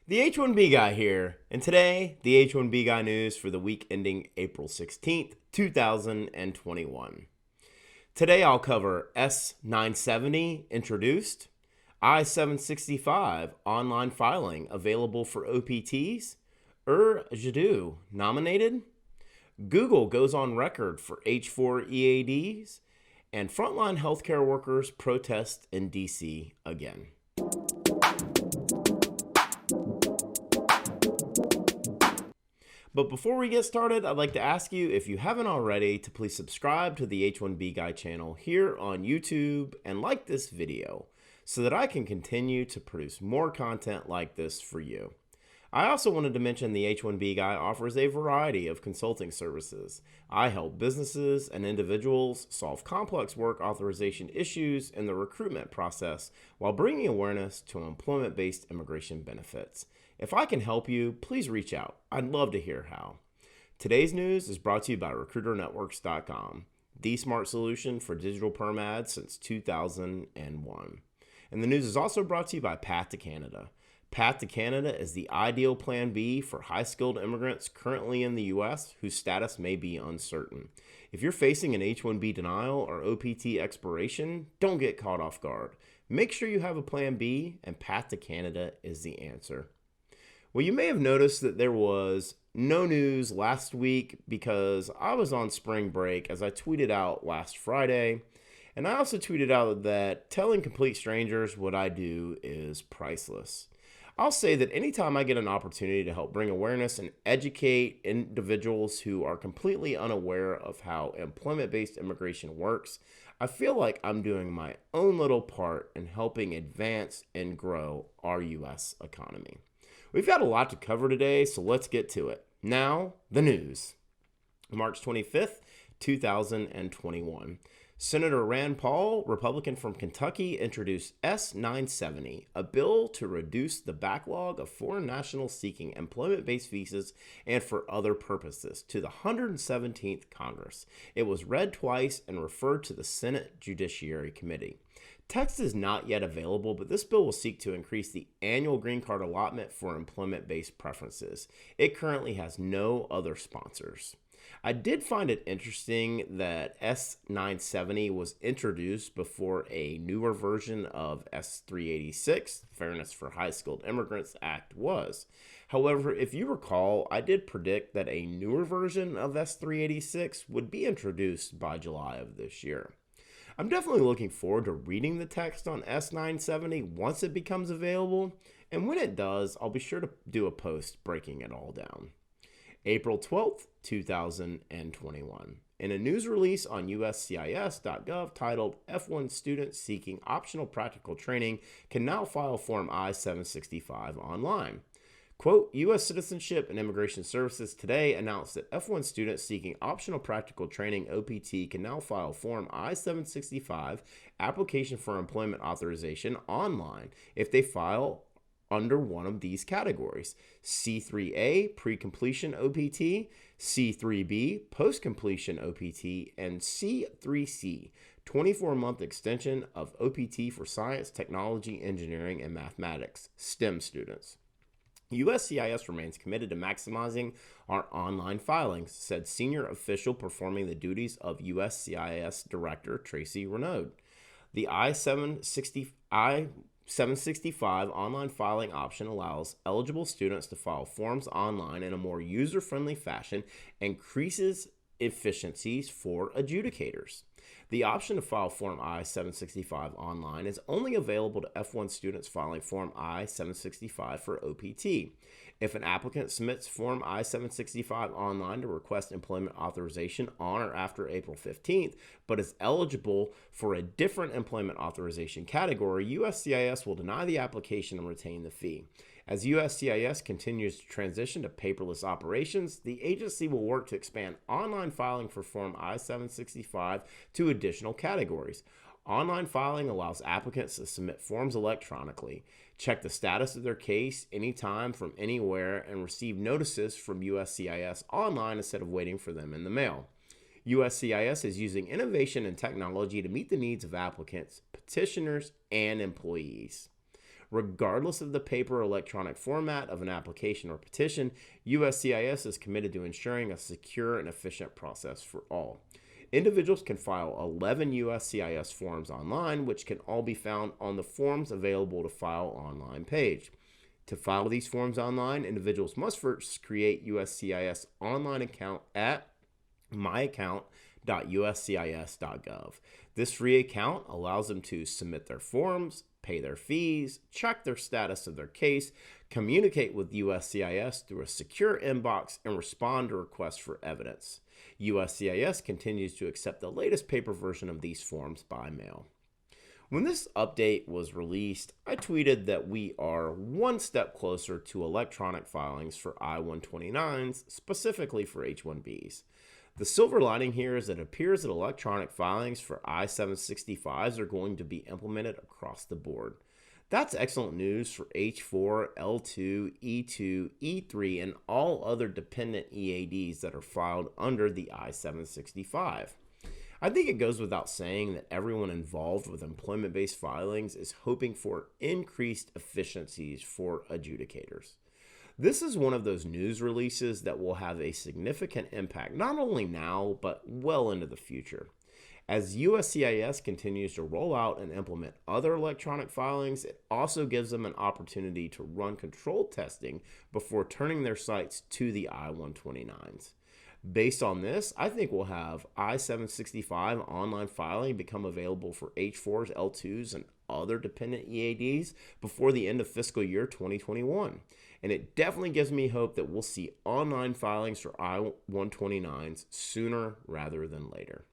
The H1B Guy here, and today, the H1B Guy news for the week ending April 16th, 2021. Today I'll cover S970 Introduced, I-765 online filing available for OPTs, Jaddou Nominated, Google goes on record for H4 EADs, and frontline healthcare workers protest in DC again. But before we get started, I'd like to ask you, if you haven't already, to please subscribe to the H1B Guy channel here on YouTube and like this video so that I can continue to produce more content like this for you. I also wanted to mention the H1B Guy offers a variety of consulting services. I help businesses and individuals solve complex work authorization issues in the recruitment process while bringing awareness to employment-based immigration benefits. If I can help you, please reach out. I'd love to hear how. Today's news is brought to you by RecruiterNetworks.com, the smart solution for digital perm ads since 2001. And the news is also brought to you by Path to Canada. Path to Canada is the ideal plan B for high-skilled immigrants currently in the U.S. whose status may be uncertain. If you're facing an H-1B denial or OPT expiration, don't get caught off guard. Make sure you have a plan B, and Path to Canada is the answer. Well, you may have noticed that there was no news last week because I was on spring break, as I tweeted out last Friday. And I also tweeted out that telling complete strangers what I do is priceless. I'll say that anytime I get an opportunity to help bring awareness and educate individuals who are completely unaware of how employment-based immigration works, I feel like I'm doing my own little part in helping advance and grow our U.S. economy. We've got a lot to cover today, so let's get to it. Now, the news. March 25th, 2021. Senator Rand Paul, Republican from Kentucky, introduced S970, a bill to reduce the backlog of foreign nationals seeking employment-based visas and for other purposes, to the 117th Congress. It was read twice and referred to the Senate Judiciary Committee. Text is not yet available, but this bill will seek to increase the annual green card allotment for employment-based preferences. It currently has no other sponsors. I did find it interesting that S970 was introduced before a newer version of S386, Fairness for High-Skilled Immigrants Act, was. However, if you recall, I did predict that a newer version of S386 would be introduced by July of this year. I'm definitely looking forward to reading the text on S970 once it becomes available, and when it does, I'll be sure to do a post breaking it all down. April 12th, 2021. In a news release on USCIS.gov titled F1 Students Seeking Optional Practical Training Can Now File Form I-765 Online. Quote, U.S. Citizenship and Immigration Services today announced that F1 students seeking optional practical training OPT can now file Form I-765 application for employment authorization online if they file under one of these categories: C3A, pre-completion OPT, C3B, post-completion OPT, and C3C, 24-month extension of OPT for science, technology, engineering, and mathematics, STEM students. USCIS remains committed to maximizing our online filings, said senior official performing the duties of USCIS Director Tracy Renaud. The I-765 online filing option allows eligible students to file forms online in a more user-friendly fashion and increases efficiencies for adjudicators. The option to file Form I-765 online is only available to F1 students filing Form I-765 for OPT. If an applicant submits Form I-765 online to request employment authorization on or after April 15th, but is eligible for a different employment authorization category, USCIS will deny the application and retain the fee. As USCIS continues to transition to paperless operations, the agency will work to expand online filing for Form I-765 to additional categories. Online filing allows applicants to submit forms electronically, check the status of their case anytime from anywhere, and receive notices from USCIS online instead of waiting for them in the mail. USCIS is using innovation and technology to meet the needs of applicants, petitioners, and employees. Regardless of the paper or electronic format of an application or petition, USCIS is committed to ensuring a secure and efficient process for all. Individuals can file 11 USCIS forms online, which can all be found on the Forms Available to File online page. To file these forms online, individuals must first create USCIS online account at myaccount.uscis.gov. This free account allows them to submit their forms, pay their fees, check their status of their case, communicate with USCIS through a secure inbox, and respond to requests for evidence. USCIS continues to accept the latest paper version of these forms by mail. When this update was released, I tweeted that we are one step closer to electronic filings for I-129s, specifically for H-1Bs. The silver lining here is that it appears that electronic filings for I-765s are going to be implemented across the board. That's excellent news for H4, L2, E2, E3, and all other dependent EADs that are filed under the I-765. I think it goes without saying that everyone involved with employment-based filings is hoping for increased efficiencies for adjudicators. This is one of those news releases that will have a significant impact, not only now, but well into the future. As USCIS continues to roll out and implement other electronic filings, it also gives them an opportunity to run controlled testing before turning their sights to the I-129s. Based on this, I think we'll have I-765 online filing become available for H4s, L2s, and other dependent EADs before the end of fiscal year 2021. And it definitely gives me hope that we'll see online filings for I-129s sooner rather than later.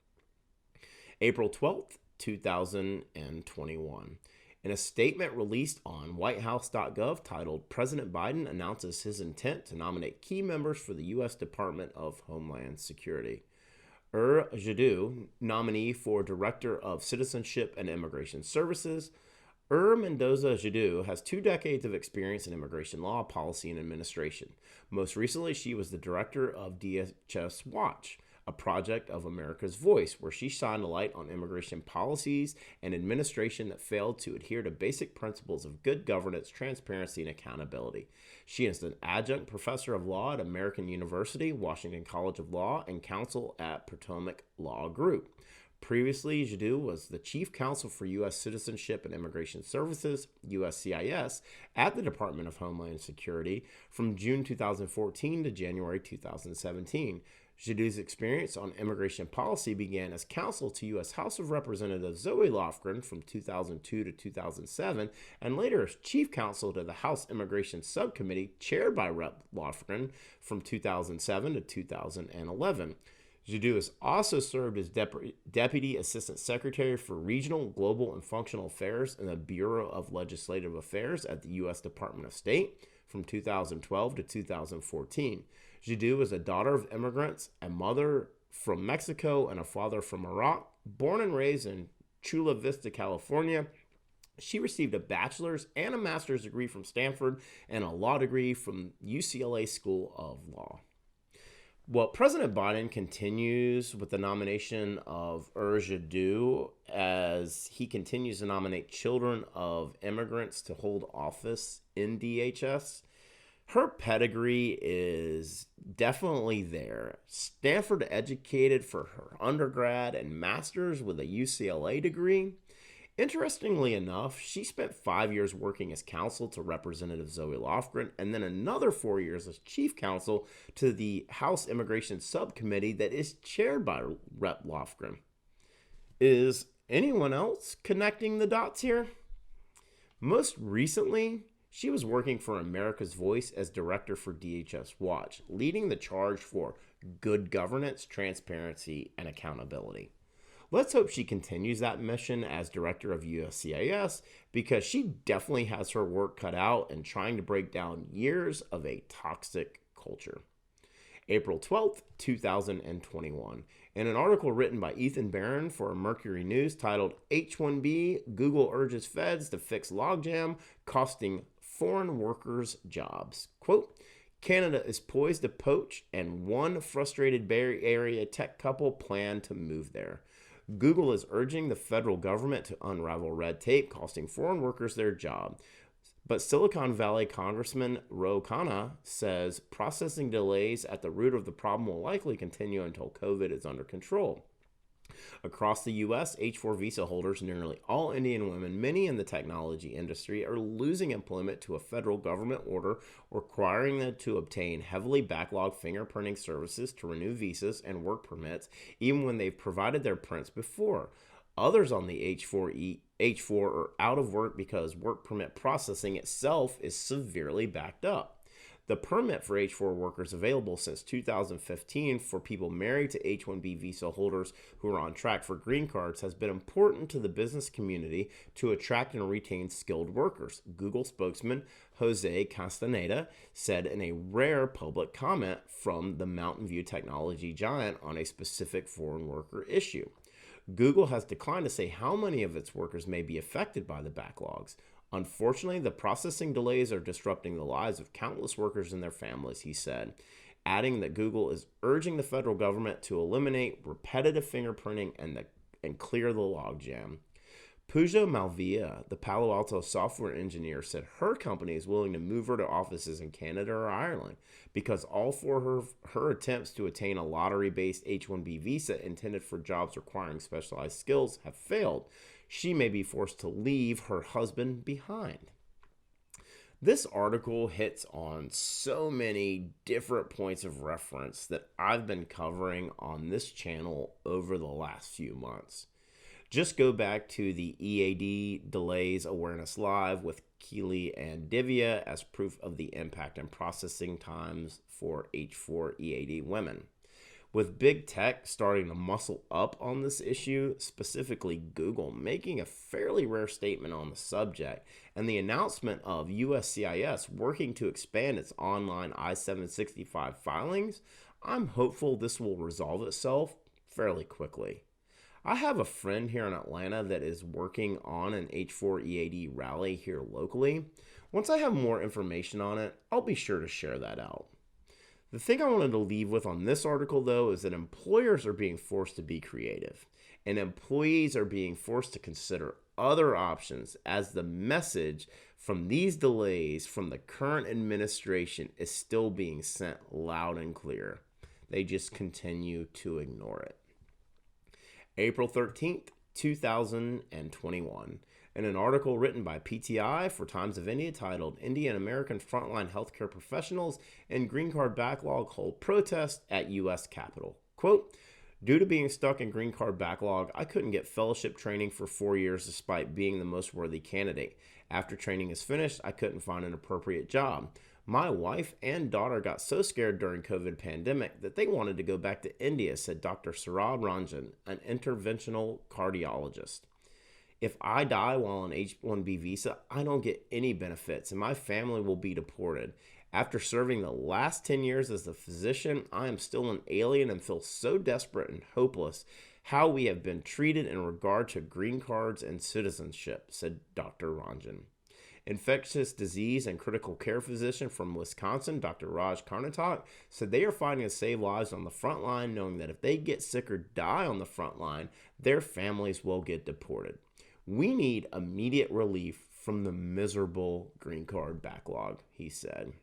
April 12th, 2021. In a statement released on whitehouse.gov titled, President Biden announces his intent to nominate key members for the U.S. Department of Homeland Security. Jaddou, nominee for Director of Citizenship and Immigration Services. Mendoza Jaddou has 2 decades of experience in immigration law, policy, and administration. Most recently, she was the director of DHS Watch, a project of America's Voice, where she shined a light on immigration policies and administration that failed to adhere to basic principles of good governance, transparency, and accountability. She is an adjunct professor of law at American University, Washington College of Law, and counsel at Potomac Law Group. Previously, Jaddou was the chief counsel for U.S. Citizenship and Immigration Services, USCIS, at the Department of Homeland Security from June 2014 to January 2017. Jaddou's experience on immigration policy began as counsel to U.S. House of Representatives Zoe Lofgren from 2002 to 2007, and later as chief counsel to the House Immigration Subcommittee chaired by Rep. Lofgren from 2007 to 2011. Jaddou has also served as Deputy Assistant Secretary for Regional, Global, and Functional Affairs in the Bureau of Legislative Affairs at the U.S. Department of State from 2012 to 2014. Jaddou is a daughter of immigrants, a mother from Mexico, and a father from Iraq. Born and raised in Chula Vista, California, she received a bachelor's and a master's degree from Stanford and a law degree from UCLA School of Law. Well, President Biden continues with the nomination of Jaddou as he continues to nominate children of immigrants to hold office in DHS. Her pedigree is definitely there. Stanford educated for her undergrad and master's with a UCLA degree. Interestingly enough, she spent 5 years working as counsel to Representative Zoe Lofgren and then another 4 years as chief counsel to the House Immigration Subcommittee that is chaired by Rep. Lofgren. Is anyone else connecting the dots here? Most recently, she was working for America's Voice as director for DHS Watch, leading the charge for good governance, transparency, and accountability. Let's hope she continues that mission as director of USCIS because she definitely has her work cut out in trying to break down years of a toxic culture. April 12th, 2021. In an article written by Ethan Barron for Mercury News titled H1B, Google urges feds to fix logjam, costing foreign workers jobs. Quote, Canada is poised to poach and one frustrated Bay Area tech couple plan to move there. Google is urging the federal government to unravel red tape costing foreign workers their job. But Silicon Valley Congressman Ro Khanna says processing delays at the root of the problem will likely continue until COVID is under control. Across the U.S., H-4 visa holders, nearly all Indian women, many in the technology industry, are losing employment to a federal government order requiring them to obtain heavily backlogged fingerprinting services to renew visas and work permits, even when they've provided their prints before. Others on the H4 are out of work because work permit processing itself is severely backed up. The permit for H4 workers available since 2015 for people married to H1B visa holders who are on track for green cards has been important to the business community to attract and retain skilled workers, Google spokesman Jose Castaneda said in a rare public comment from the Mountain View technology giant on a specific foreign worker issue. Google has declined to say how many of its workers may be affected by the backlogs. Unfortunately, the processing delays are disrupting the lives of countless workers and their families, he said, adding that Google is urging the federal government to eliminate repetitive fingerprinting and clear the logjam. Pooja Malviya, the Palo Alto software engineer, said her company is willing to move her to offices in Canada or Ireland because all four of her attempts to attain a lottery-based H-1B visa intended for jobs requiring specialized skills have failed. She may be forced to leave her husband behind. This article hits on so many different points of reference that I've been covering on this channel over the last few months. Just go back to the EAD Delays Awareness Live with Keely and Divya as proof of the impact and processing times for H4 EAD women. With big tech starting to muscle up on this issue, specifically Google making a fairly rare statement on the subject, and the announcement of USCIS working to expand its online I-765 filings, I'm hopeful this will resolve itself fairly quickly. I have a friend here in Atlanta that is working on an H4 EAD rally here locally. Once I have more information on it, I'll be sure to share that out. The thing I wanted to leave with on this article, though, is that employers are being forced to be creative, and employees are being forced to consider other options as the message from these delays from the current administration is still being sent loud and clear. They just continue to ignore it. April 13th, 2021, in an article written by PTI for Times of India titled Indian American Frontline Healthcare Professionals and Green Card Backlog Hold Protest at U.S. Capitol. Quote, due to being stuck in green card backlog, I couldn't get fellowship training for 4 years despite being the most worthy candidate. After training is finished, I couldn't find an appropriate job. My wife and daughter got so scared during COVID pandemic that they wanted to go back to India, said Dr. Saurabh Ranjan, an interventional cardiologist. If I die while on H-1B visa, I don't get any benefits and my family will be deported. After serving the last 10 years as a physician, I am still an alien and feel so desperate and hopeless how we have been treated in regard to green cards and citizenship, said Dr. Ranjan. Infectious disease and critical care physician from Wisconsin, Dr. Raj Karnatak, said they are fighting to save lives on the front line, knowing that if they get sick or die on the front line, their families will get deported. We need immediate relief from the miserable green card backlog, he said.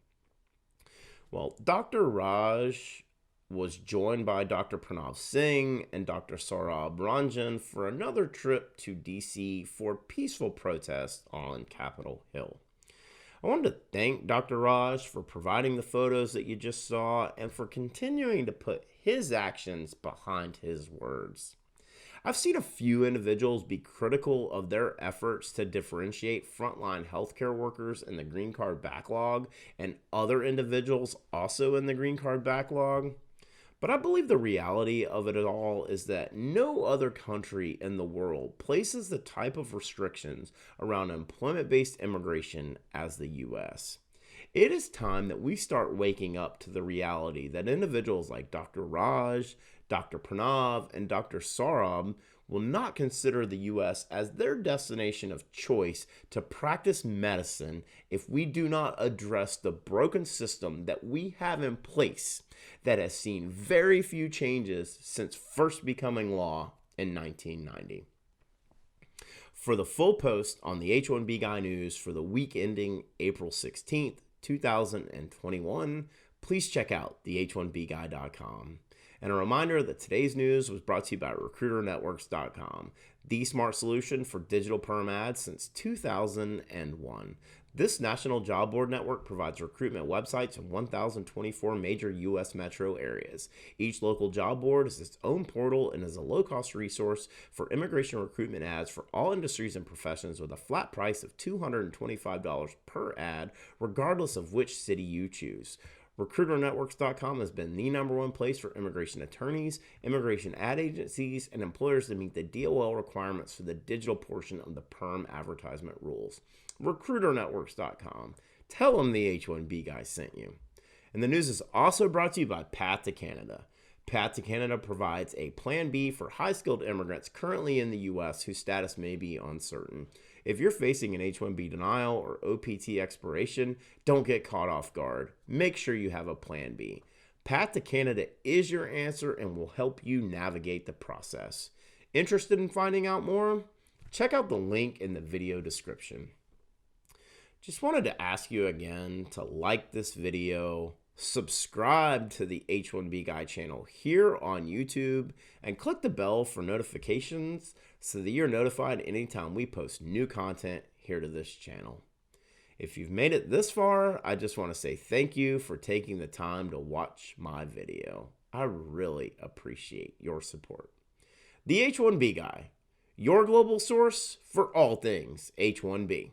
Well, Dr. Raj was joined by Dr. Pranav Singh and Dr. Saurabh Ranjan for another trip to D.C. for peaceful protest on Capitol Hill. I wanted to thank Dr. Raj for providing the photos that you just saw and for continuing to put his actions behind his words. I've seen a few individuals be critical of their efforts to differentiate frontline healthcare workers in the green card backlog and other individuals also in the green card backlog. But I believe the reality of it all is that no other country in the world places the type of restrictions around employment-based immigration as the U.S. It is time that we start waking up to the reality that individuals like Dr. Raj, Dr. Pranav, and Dr. Saurabh will not consider the U.S. as their destination of choice to practice medicine if we do not address the broken system that we have in place that has seen very few changes since first becoming law in 1990. For the full post on the H1B Guy news for the week ending April 16th, 2021, please check out the H1BGuy.com. And a reminder that today's news was brought to you by RecruiterNetworks.com, the smart solution for digital perm ads since 2001. This national job board network provides recruitment websites in 1,024 major U.S. metro areas. Each local job board is its own portal and is a low-cost resource for immigration recruitment ads for all industries and professions with a flat price of $225 per ad, regardless of which city you choose. RecruiterNetworks.com has been the #1 place for immigration attorneys, immigration ad agencies, and employers to meet the DOL requirements for the digital portion of the perm advertisement rules. RecruiterNetworks.com. Tell them the H1B Guy sent you. And the news is also brought to you by Path to Canada. Path to Canada provides a Plan B for high-skilled immigrants currently in the U.S. whose status may be uncertain. If you're facing an H1B denial or OPT expiration, don't get caught off guard. Make sure you have a Plan B. Path to Canada is your answer and will help you navigate the process. Interested in finding out more? Check out the link in the video description. Just wanted to ask you again to like this video, subscribe to the H1B Guy channel here on YouTube, and click the bell for notifications so that you're notified anytime we post new content here to this channel. If you've made it this far, I just want to say thank you for taking the time to watch my video. I really appreciate your support. The H1B Guy, your global source for all things H1B.